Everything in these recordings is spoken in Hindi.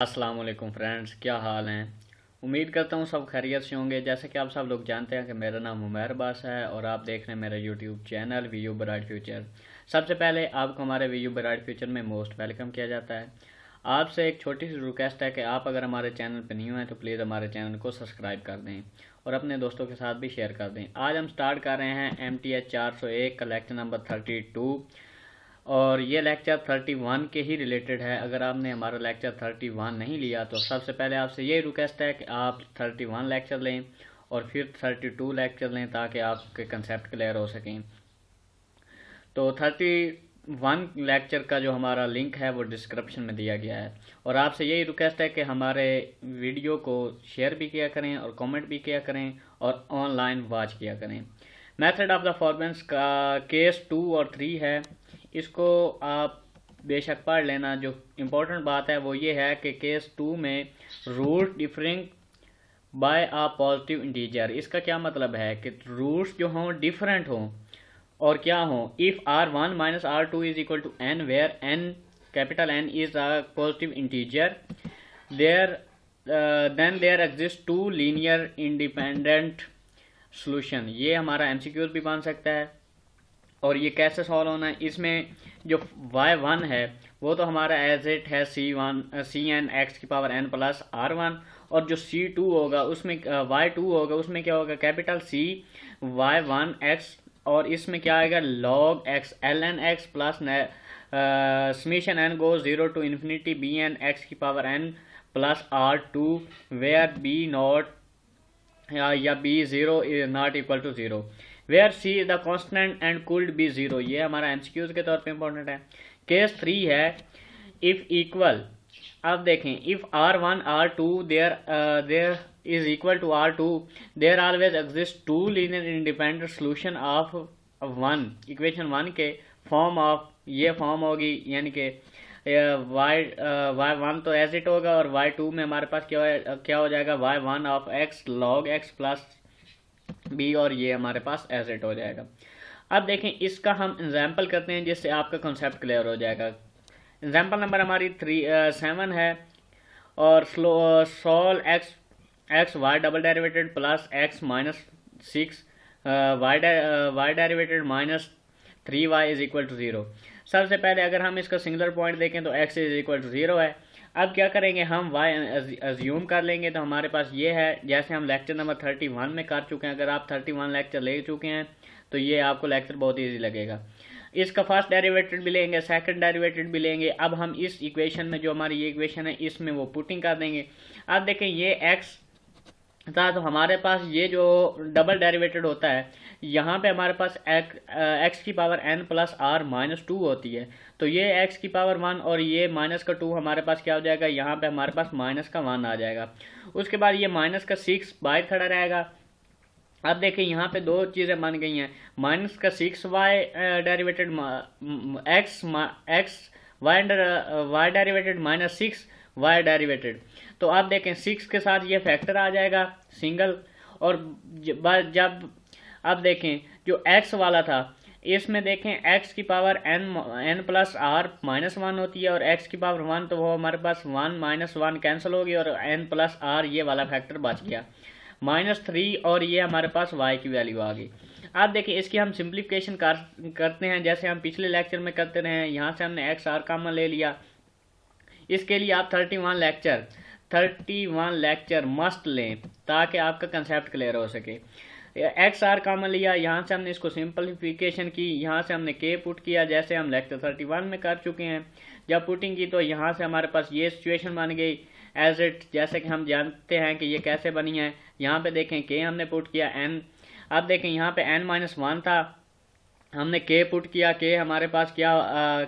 अस्सलाम वालेकुम फ्रेंड्स, क्या हाल हैं। उम्मीद करता हूँ सब खैरियत से होंगे। जैसे कि आप सब लोग जानते हैं कि मेरा नाम उमैर अब्बास है और आप देख रहे हैं मेरा YouTube channel Vu bright future. सबसे पहले आपको हमारे वीयू ब्राइट फ्यूचर में मोस्ट वेलकम किया जाता है। आपसे एक छोटी सी रिक्वेस्ट है कि आप अगर हमारे चैनल पर न्यू हैं तो प्लीज़ हमारे चैनल को सब्सक्राइब कर दें और अपने दोस्तों के साथ भी शेयर कर दें। आज हम स्टार्ट कर रहे हैं MTH 401 का लेक्चर नंबर 32 और ये लेक्चर 31 के ही रिलेटेड है। अगर आपने हमारा लेक्चर 31 नहीं लिया तो सबसे पहले आपसे यही रिक्वेस्ट है कि आप 31 लेक्चर लें और फिर 32 लेक्चर लें ताकि आपके कंसेप्ट क्लियर हो सकें। तो 31 लेक्चर का जो हमारा लिंक है वो डिस्क्रिप्शन में दिया गया है और आपसे यही रिक्वेस्ट है कि हमारे वीडियो को शेयर भी किया करें और कमेंट भी किया करें और ऑनलाइन वॉच किया करें। मेथड ऑफ द परफॉर्मेंस का केस 2 और 3 है, इसको आप बेशक पढ़ लेना। जो इम्पोर्टेंट बात है वो ये है कि केस 2 में रूट डिफरिंग बाय आ पॉजिटिव इंटीजर। इसका क्या मतलब है कि रूट्स जो हों डिफरेंट हों और क्या हों। If R1 minus R2 is equal to n where n capital N is a positive integer there then there exist two linear independent solution. ये हमारा एमसीक्यूज भी बन सकता है। और ये कैसे सॉल्व होना है, इसमें जो y1 है वो तो हमारा एज इट है cn x की पावर n प्लस R1 और जो c2 होगा उसमें y2 होगा उसमें क्या होगा कैपिटल C y1 x और इसमें क्या आएगा log x ln x plus summation n go 0 to infinity bn x की power n plus R2 where b not या b 0 is not equal to 0 where c is the constant and could be 0। ये हमारा एमसीक्यूज के तौर पे इंपॉर्टेंट है। केस 3 है इफ इक्वल। अब देखें if R1 R2 there is equal to R2 there always exist two linear independent solution of 1 equation 1 के फॉर्म ऑफ ये फॉर्म होगी, यानी कि y1 तो एज इट होगा और y2 में हमारे पास क्या हो जाएगा y1 of x log x plus b और ये हमारे पास एज इट हो जाएगा। अब देखें इसका हम एग्जाम्पल करते हैं जिससे आपका कॉन्सेप्ट क्लियर हो जाएगा। एग्जाम्पल नंबर हमारी 7 है और solve X Y double derivative plus X minus 6 Y derivative minus 3y is equal to 0। सबसे पहले अगर हम इसका सिंगुलर पॉइंट देखें तो x इज इक्वल टू 0 है। अब क्या करेंगे हम y अज्यूम कर लेंगे तो हमारे पास ये है जैसे हम लेक्चर नंबर 31 में कर चुके हैं। अगर आप 31 लेक्चर ले चुके हैं तो ये आपको लेक्चर बहुत इजी लगेगा। इसका फर्स्ट डेरिवेटेड भी लेंगे, सेकंड डेरिवेटेड भी लेंगे। अब हम इस इक्वेशन में जो हमारी ये इक्वेशन है इसमें वो पुटिंग कर देंगे। अब देखें ये x था तो हमारे पास ये जो डबल डेरिवेटेड होता है यहाँ पे हमारे पास x की power n plus r minus 2 होती है। तो ये x की पावर 1 और ये माइनस का 2 हमारे पास क्या हो जाएगा, यहाँ पे हमारे पास माइनस का 1 आ जाएगा। उसके बाद ये माइनस का 6 बाहर खड़ा रहेगा। अब देखिए यहाँ पे दो चीज़ें बन गई हैं, माइनस का 6y derivated x y derivated minus 6y derivated. तो आप देखें 6 के साथ ये फैक्टर आ जाएगा सिंगल। और जब अब देखें जो x वाला था इसमें देखें x की power n plus r minus 1 होती है और x की पावर 1 तो वो हमारे पास 1 माइनस 1 कैंसिल होगी और n प्लस r ये वाला फैक्टर बच गया माइनस 3 और ये हमारे पास y की वैल्यू आ गई। अब देखिए इसकी हम सिंप्लीफिकेशन करते हैं जैसे हम पिछले लेक्चर में करते रहे हैं। यहाँ से हमने x r कॉमन ले लिया। इसके लिए आप 31 लेक्चर मस्ट लें ताकि आपका कंसेप्ट क्लियर हो सके। एक्स आर कॉमन लिया, यहाँ से हमने इसको सिंपलीफिकेशन की, यहाँ से हमने के पुट किया जैसे हम लेक्चर 31 में कर चुके हैं। जब पुटिंग की तो यहाँ से हमारे पास ये सिचुएशन बन गई एज इट, जैसे कि हम जानते हैं कि ये कैसे बनी है। यहाँ पे देखें के हमने पुट किया n। अब देखें यहाँ पे n माइनस 1 था, हमने के पुट किया, के हमारे पास क्या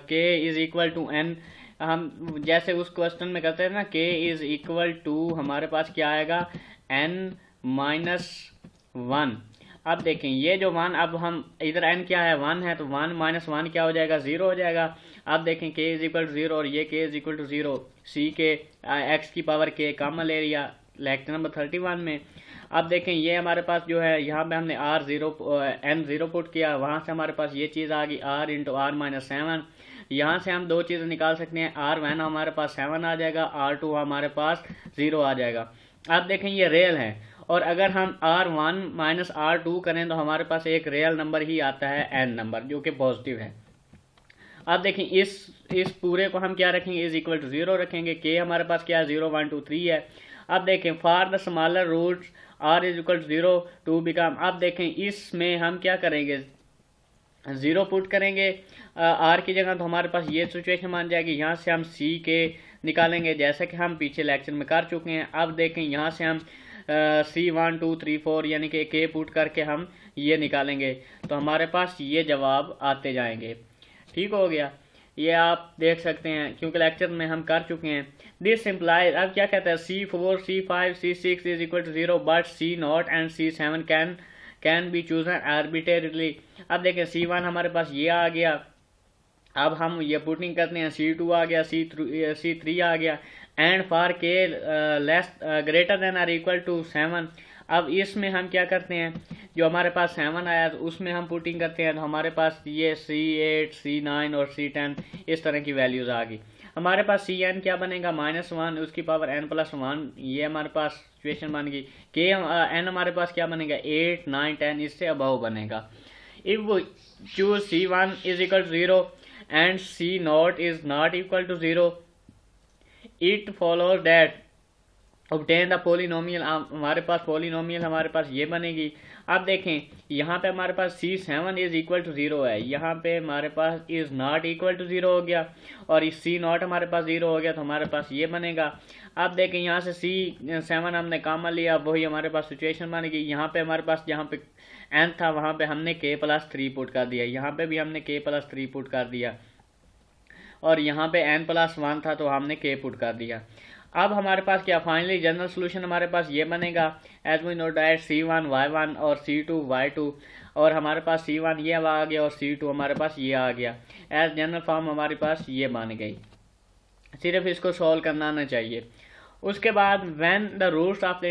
के इज इक्वल टू n। हम जैसे उस क्वेश्चन में करते हैं ना के इज इक्वल टू हमारे पास क्या आएगा n माइनस 1। अब देखें ये जो 1, अब हम इधर n क्या है 1 है तो 1 माइनस 1 क्या हो जाएगा 0 हो जाएगा। अब देखें k इज इक्वल टू 0 और ये k is equal to 0, c के x की पावर k कॉमन ले लिया लेक्चर नंबर 31 में। अब देखें ये हमारे पास जो है यहाँ पे हमने n0 पुट किया, वहाँ से हमारे पास ये चीज़ आ गई r इंटू r माइनस 7 यहाँ से हम दो चीज़ें निकाल सकते हैं, R1 हमारे पास 7 आ जाएगा, R2 हमारे पास 0 आ जाएगा। आप देखें ये रियल है, और अगर हम R1 माइनस R2 करें तो हमारे पास एक रियल नंबर ही आता है n नंबर, जो कि पॉजिटिव है। आप देखें इस पूरे को हम क्या रखेंगे, इज इक्वल टू 0 रखेंगे। के हमारे पास क्या है, 0 1 2 3 है। अब देखें for the smaller roots r is equal to 0 to become, आप देखें इसमें हम क्या करेंगे, 0 पुट करेंगे r की जगह, तो हमारे पास ये सिचुएशन बन जाएगी। यहाँ से हम c के निकालेंगे, जैसा कि हम पीछे लेक्चर में कर चुके हैं। अब देखें यहाँ से हम C 1 2 3 4 यानी कि के पुट करके हम ये निकालेंगे, तो हमारे पास ये जवाब आते जाएंगे। ठीक हो गया, ये आप देख सकते हैं क्योंकि लेक्चर में हम कर चुके हैं। दिस सिंप्लाइज, अब क्या कहता है, C4 C5 C6 is equal to 0 but C0 and C7 can be chosen arbitrarily. अब देखें C1 हमारे पास ये आ गया, अब हम ये पुटिंग करते हैं, C2 आ गया, C3 आ गया, and for K less greater than or equal to 7। अब इसमें हम क्या करते हैं, जो हमारे पास 7 आया तो उसमें हम पुटिंग करते हैं, तो हमारे पास ये C8 C9 और C10 इस तरह की वैल्यूज़ आ गई। हमारे पास Cn क्या बनेगा, -1 उसकी पावर n+1, ये हमारे पास सिचुएशन बन गई। n हमारे पास क्या बनेगा, 8 9 10 इससे अबव बनेगा। इफ वो choose C1 is equal to 0 and C0 is not equal to 0, it follows that obtain the polynomial, हमारे पास पॉलिनोमियल हमारे पास ये बनेगी। अब देखें यहाँ पे हमारे पास C7 इज इक्वल टू 0 है, यहाँ पे हमारे पास इज नॉट इक्वल टू 0 हो गया, और इस C0 हमारे पास 0 हो गया, तो हमारे पास ये बनेगा। अब देखें यहाँ से C7 हमने कॉमन लिया, वही हमारे पास सिचुएशन बनेगी। यहाँ पे हमारे पास जहाँ पे n था वहाँ पे हमने k+3 पुट कर दिया, यहाँ पे भी हमने k+3 पुट कर दिया, और यहाँ पे n+1 था तो हमने k पुट कर दिया। अब हमारे पास क्या, फाइनली जनरल सोल्यूशन हमारे पास ये बनेगा, as we know that C1 Y1 और C2 Y2, और हमारे पास C1 ये आ गया और C2 हमारे पास ये आ गया। एज जनरल फॉर्म हमारे पास ये बन गई, सिर्फ इसको सॉल्व करना आना चाहिए। उसके बाद when the roots of the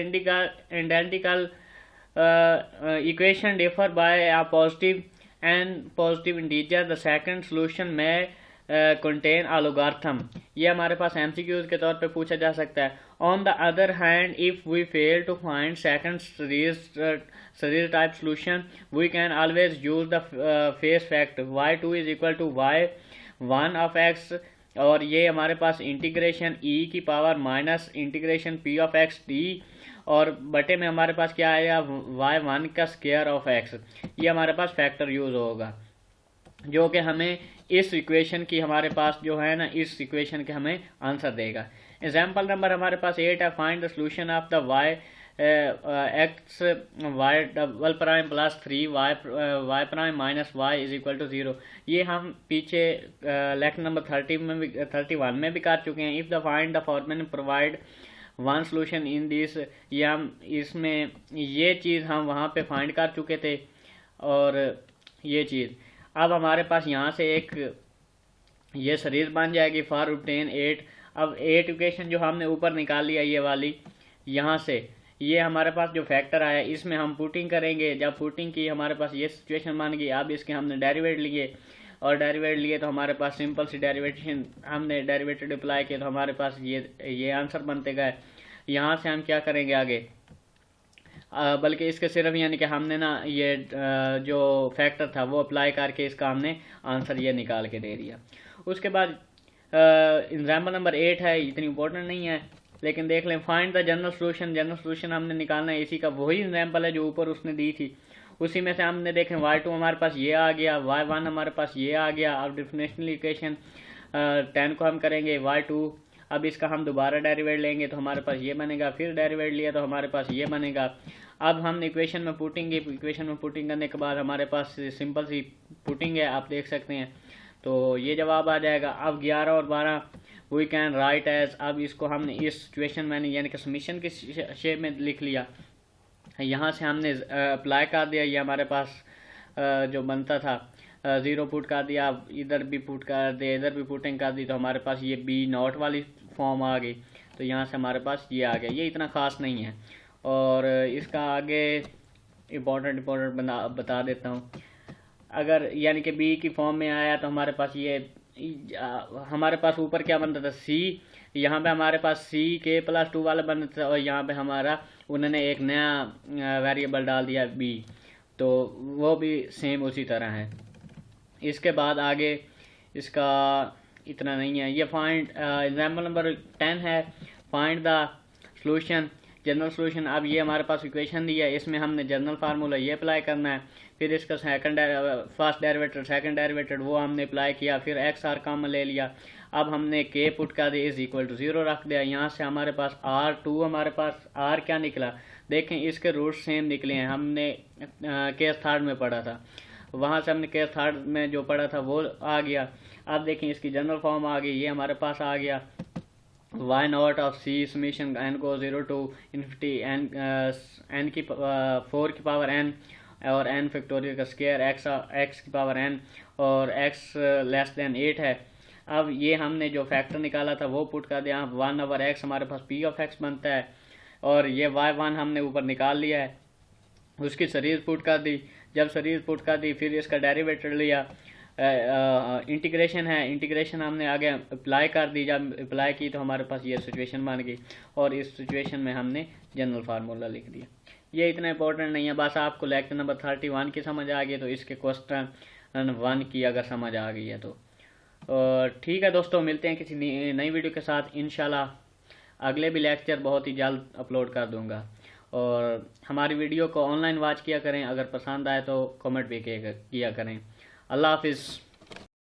identical equation differ by a positive integer, the second solution may contain a logarithm. ये हमारे पास एमसीक्यूज के तौर पे पूछा जा सकता है। On the other hand, if we fail to find second series type solution, we can always use the face fact y2 is equal to y1 of x, और ये हमारे पास इंटीग्रेशन e की power minus integration p of x t, और बटे में हमारे पास क्या आएगा, y1 का स्क्वायर ऑफ x। ये हमारे पास फैक्टर यूज होगा, जो कि हमें इस इक्वेशन की हमारे पास जो है ना, इस इक्वेशन के हमें आंसर देगा। एग्जाम्पल नंबर हमारे पास 8 है, find the solution of the y x y double prime plus 3 y prime minus y is equal to 0। ये हम पीछे लेक्चर नंबर 31 में भी कर चुके हैं। If the find the formula provide one solution in this, ये हम इसमें ये चीज़ हम वहाँ पे फाइंड कर चुके थे, और ये चीज़ अब हमारे पास यहाँ से एक ये सीरीज बन जाएगी फॉर ऑब्टेन 8। अब 8 इक्वेशन जो हमने ऊपर निकाल लिया ये वाली, यहाँ से ये हमारे पास जो फैक्टर आया इसमें हम पुटिंग करेंगे। जब पुटिंग की हमारे पास ये सिचुएशन बन गई। अब इसके हमने डेरिवेट लिए, और डेरिवेट लिए तो हमारे पास सिंपल सी डेरिवेशन, हमने डेरिवेटिव अप्लाई किया तो हमारे पास ये आंसर बनते गए। यहाँ से हम क्या करेंगे आगे, बल्कि इसके सिर्फ यानी कि हमने ना ये जो फैक्टर था वो अप्लाई करके इसका हमने आंसर ये निकाल के दे दिया। उसके बाद एग्जाम्पल नंबर 8 है, इतनी इंपॉर्टेंट नहीं है लेकिन देख लें। Find the general solution, general solution हमने निकालना है इसी का, वही एग्जाम्पल है जो ऊपर उसने दी थी, उसी में से हमने देखें y2 हमारे पास ये आ गया, y1 हमारे पास ये आ गया। अब डिफरेंशियल इक्वेशन 10 को हम करेंगे y2, अब इसका हम दोबारा डेरिवेट लेंगे तो हमारे पास ये बनेगा, फिर डेरिवेट लिया तो हमारे पास ये बनेगा। अब हम इक्वेशन में पुटिंग, इक्वेशन में पुटिंग करने के बाद हमारे पास सिंपल सी पुटिंग है, आप देख सकते हैं, तो ये जवाब आ जाएगा। अब 11 और 12 वी कैन राइट एज, अब इसको हमने इस सिचुएशन में यानी कि समीशन के शेप में लिख लिया। यहाँ से हमने अप्लाई कर दिया, ये हमारे पास जो बनता था 0 पुट कर दिया, इधर भी पुट कर दिया, इधर भी पुटिंग कर दी तो हमारे पास ये B0 वाली फॉर्म आ गई। तो यहाँ से हमारे पास ये आ गया, ये इतना ख़ास नहीं है। और इसका आगे इम्पोर्टेंट बता देता हूँ। अगर यानी कि B की फॉर्म में आया तो हमारे पास ये हमारे पास ऊपर क्या बनता था सी, यहाँ पे हमारे पास सी के प्लस 2 वाला बनता था, और यहाँ पे हमारा उन्होंने एक नया वेरिएबल डाल दिया बी, तो वो भी सेम उसी तरह है। इसके बाद आगे इसका इतना नहीं है। ये फाइंड एग्जाम्पल नंबर 10 है, find the solution general solution. अब ये हमारे पास इक्वेशन दी है, इसमें हमने जनरल फार्मूला ये अप्लाई करना है, फिर इसका फर्स्ट डेरिवेटिव सेकंड डेरिवेटिव वो हमने अप्लाई किया, फिर एक्स आर कॉमन ले लिया। अब हमने के पुट कर दिया इज इक्वल टू 0 रख दिया। यहाँ से हमारे पास R2, हमारे पास R क्या निकला देखें, इसके रूट सेम निकले हैं, हमने केस थर्ड में पढ़ा था, वहाँ से हमने केस थर्ड में जो पढ़ा था वो आ गया। अब देखें इसकी जनरल फॉर्म आ गई, ये हमारे पास आ गया y naught of c summation n को 0 टू इन्फिनिटी एन की 4 की पावर n और n फैक्टोरियल का स्क्वायर x की पावर n और x लेस देन 8 है। अब ये हमने जो फैक्टर निकाला था वो पुट कर दिया, 1/x हमारे पास p ऑफ x बनता है, और ये y1 हमने ऊपर निकाल लिया है, उसकी सीरीज पुट कर दी। जब सीरीज पुट कर दी फिर इसका डेरिवेटिव लिया, इंटीग्रेशन है, इंटीग्रेशन हमने आगे अप्लाई कर दी, जब अप्लाई की तो हमारे पास ये सिचुएशन बन गई, और इस सिचुएशन में हमने जनरल फार्मूला लिख दिया। ये इतना इंपॉर्टेंट नहीं है, बस आपको लेक्चर नंबर 31 की समझ आ गई तो इसके क्वेश्चन 1 की अगर समझ आ गई है तो ठीक है दोस्तों, मिलते हैं किसी नई वीडियो के साथ इंशाल्लाह। अगले भी लेक्चर बहुत ही जल्द अपलोड कर दूंगा, और हमारी वीडियो को ऑनलाइन वॉच किया करें, अगर पसंद आए तो कमेंट भी किया करें। अल्लाह हाफिज़।